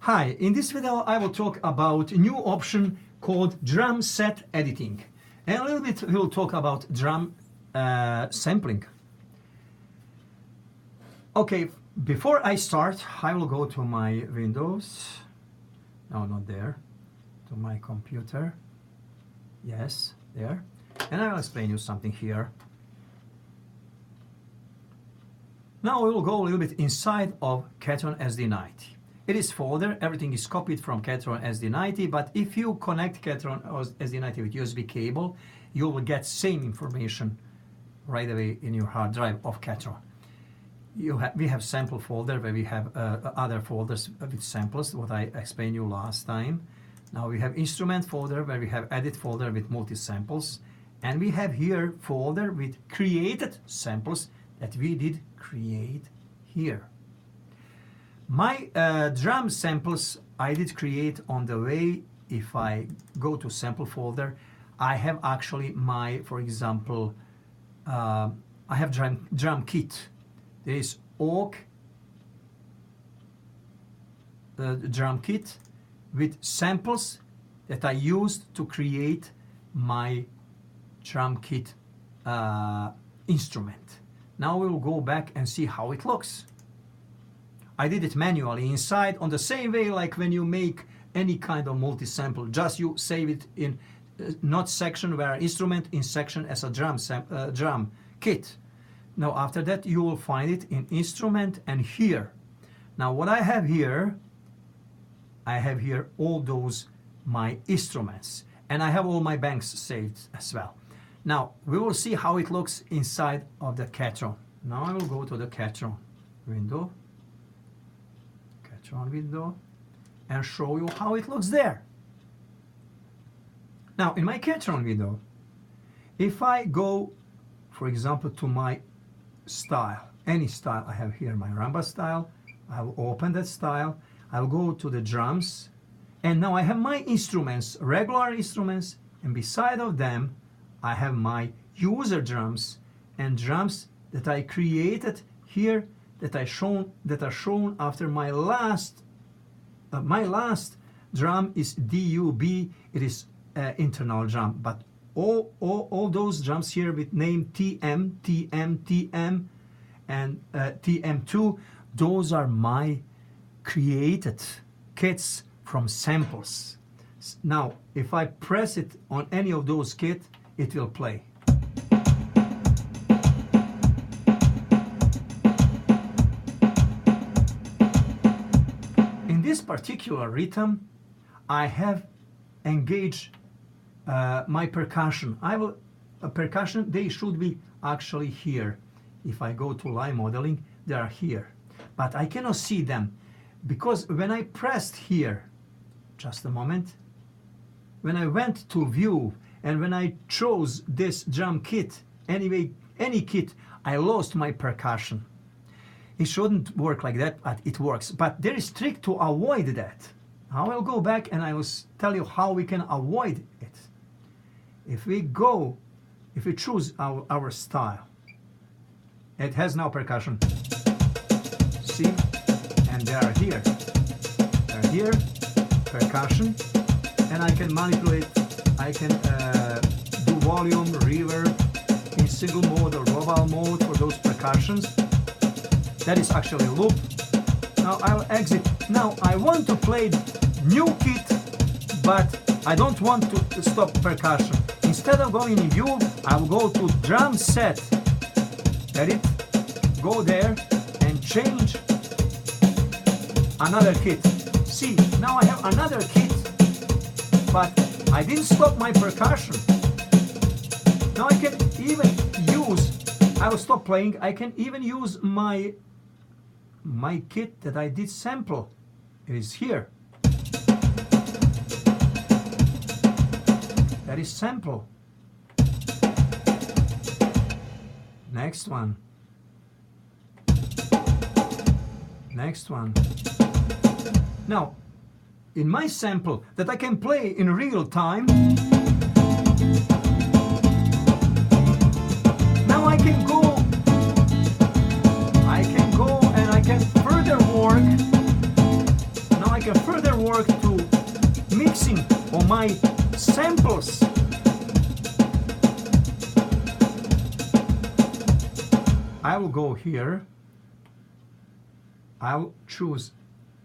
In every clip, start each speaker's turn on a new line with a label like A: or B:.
A: Hi, in this video I will talk about a new option called drum set editing, and a little bit we'll talk about drum sampling. Okay, before I start I will go to my Windows, no, not there, to my computer, yes, there, and I will explain you something here. Now we will go a little bit inside of Catron SD90. It is folder, everything is copied from Catron SD90, but if you connect Catron SD90 with USB cable, you will get same information right away in your hard drive of Catron. We have sample folder where we have other folders with samples, what I explained you last time. Now we have instrument folder where we have edit folder with multi-samples, and we have here folder with created samples that we did create here. My drum samples I did create on the way. If I go to sample folder, I have actually my, for example, I have drum kit. There is oak drum kit with samples that I used to create my drum kit instrument. Now we will go back and see how it looks. I did it manually inside on the same way like when you make any kind of multi-sample. Just you save it in not section where instrument, in section as a drum kit. Now after that you will find it in instrument and here. Now what I have here all those my instruments, and I have all my banks saved as well. Now we will see how it looks inside of the Catron. Now I will go to the Catron window, and show you how it looks there. Now in my Catron window, if I go, for example, to my style, any style I have here, my rumba style, I will open that style, I'll go to the drums, and now I have my instruments, regular instruments, and beside of them I have my user drums and drums that I created here that are shown after my last drum is DUB. It is internal drum, but all those drums here with name TM, TM, TM, and TM2, those are my created kits from samples. Now if I press it on any of those kits, it will play. In this particular rhythm, I have engaged my percussion. Percussion, they should be actually here. If I go to live modeling, they are here. But I cannot see them because when I pressed here, just a moment, when I went to view and when I chose this drum kit, anyway, any kit, I lost my percussion. It shouldn't work like that, but it works. But there is trick to avoid that. I will go back and I will tell you how we can avoid it. If we choose our style, it has no percussion. See? And they are here. They're here, percussion, and I can manipulate. I can do volume, reverb in single mode or global mode for those percussions. That is actually a loop. Now I'll exit. Now I want to play new kit, but I don't want to stop percussion. Instead of going in view, I'll go to drum set, edit, go there and change another kit. See, now I have another kit, but I didn't stop my percussion. Now I can even use, I will stop playing, I can even use my kit that I did sample. It is here. That is sample. Next one. Next one. Now, in my sample that I can play in real time, now I can go and I can further work. Now I can further work to mixing on my samples. I will go here. I'll choose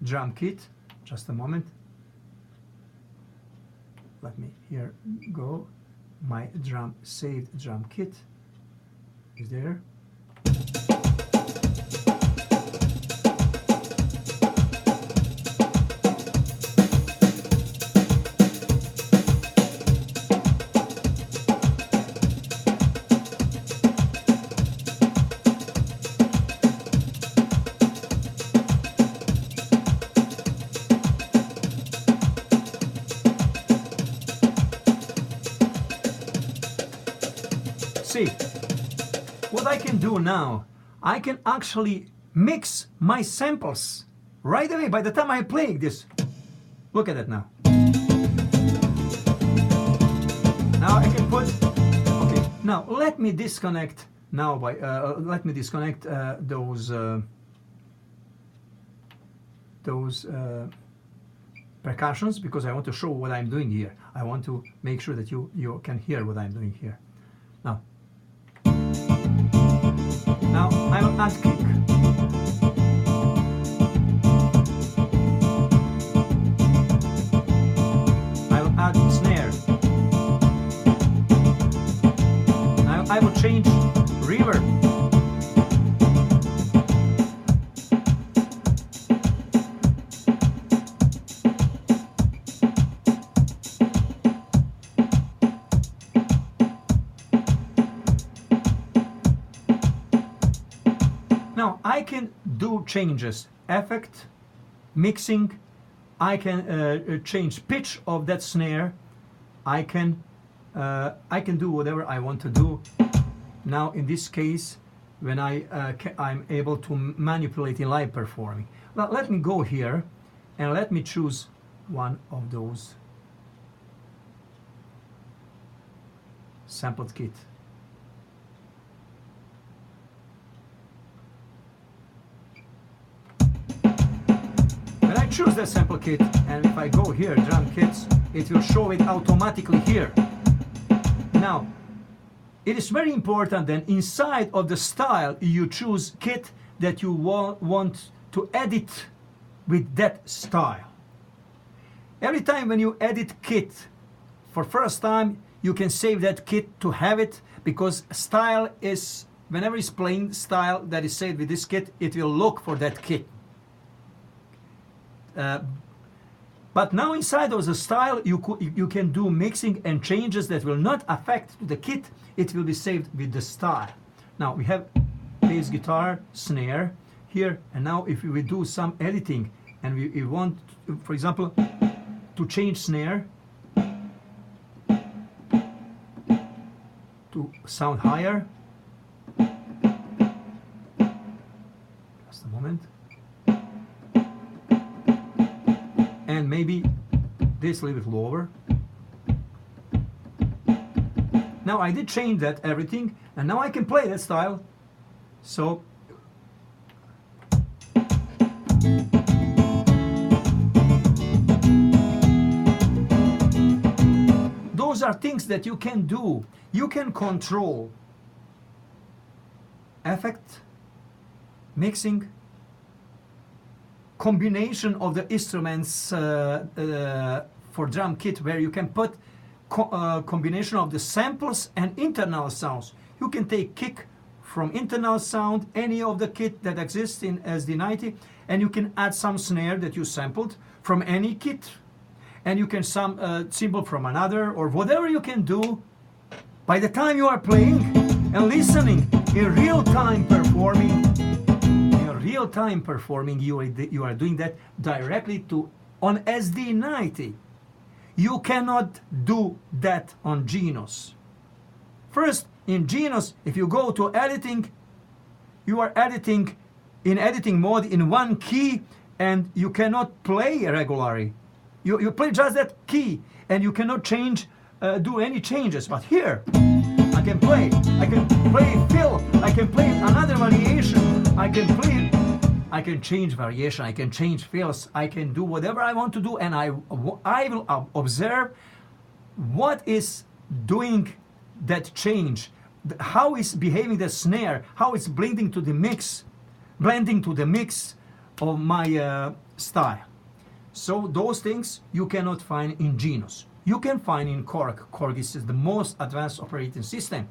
A: drum kit. Just a moment. Let me here go. My saved drum kit is there. See, what I can do now, I can actually mix my samples right away by the time I'm playing this. Look at that now. Now I can put, okay, now let me disconnect now by, let me disconnect those percussions, because I want to show what I'm doing here. I want to make sure that you can hear what I'm doing here. Now I will add kick. I will add snare. Now I will change reverb. Now I can do changes, effect, mixing. I can change pitch of that snare. I can do whatever I want to do. Now in this case, when I'm able to manipulate in live performing. Well, let me go here and let me choose one of those sampled kit. Choose the sample kit, and if I go here, drum kits, it will show it automatically here. Now, it is very important that inside of the style you choose kit that you want to edit with that style. Every time when you edit kit for first time, you can save that kit to have it, because style is, whenever it's playing style that is saved with this kit, it will look for that kit. But now inside of the style you can do mixing and changes that will not affect the kit. It will be saved with the style. Now we have bass guitar, snare here, and now if we do some editing and we want, for example, to change snare to sound higher. Just a moment. And maybe this a little bit lower. Now I did change that everything, and now I can play that style. So those are things that you can do. You can control effect, mixing, combination of the instruments for drum kit, where you can put combination of the samples and internal sounds. You can take kick from internal sound, any of the kit that exists in SD90, and you can add some snare that you sampled from any kit, and you can some cymbal from another, or whatever you can do. By the time you are playing and listening in real time performing, you are doing that directly on SD90. You cannot do that on Genos. First, in Genos, if you go to editing, you are editing in editing mode in one key, and you cannot play regularly. You play just that key, and you cannot change, do any changes. But here, I can play fill, I can play another variation, I I can change variation, I can change fields, I can do whatever I want to do, and I will observe what is doing that change, how is behaving the snare, how it's blending to the mix of my style. So those things you cannot find in Genus. You can find in Korg. Korg is the most advanced operating system,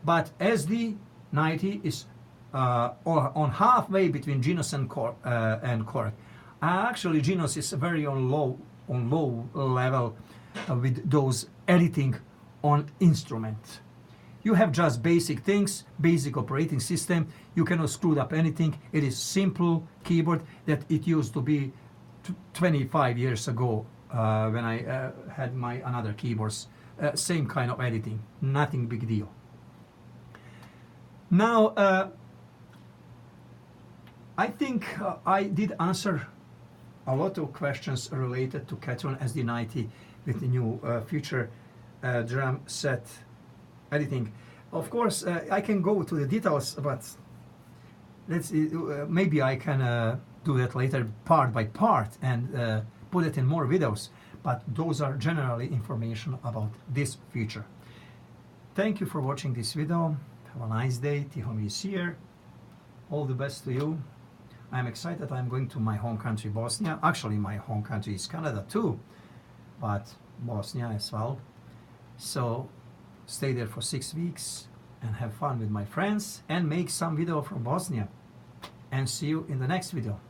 A: but SD90 is on halfway between Genus and Korg. Actually, Genus is very on low level with those editing on instrument. You have just basic things, basic operating system. You cannot screw up anything. It is simple keyboard that it used to be 25 years ago when I had my another keyboards. Same kind of editing, nothing big deal. Now, I think I did answer a lot of questions related to Catron SD90 with the new future drum set editing. Of course, I can go to the details, but maybe I can do that later part by part and put it in more videos. But those are generally information about this feature. Thank you for watching this video. Have a nice day. Tihomir is here. All the best to you. I'm excited. I'm going to my home country, Bosnia. Actually, my home country is Canada too, but Bosnia as well. So stay there for 6 weeks and have fun with my friends and make some video from Bosnia. And see you in the next video.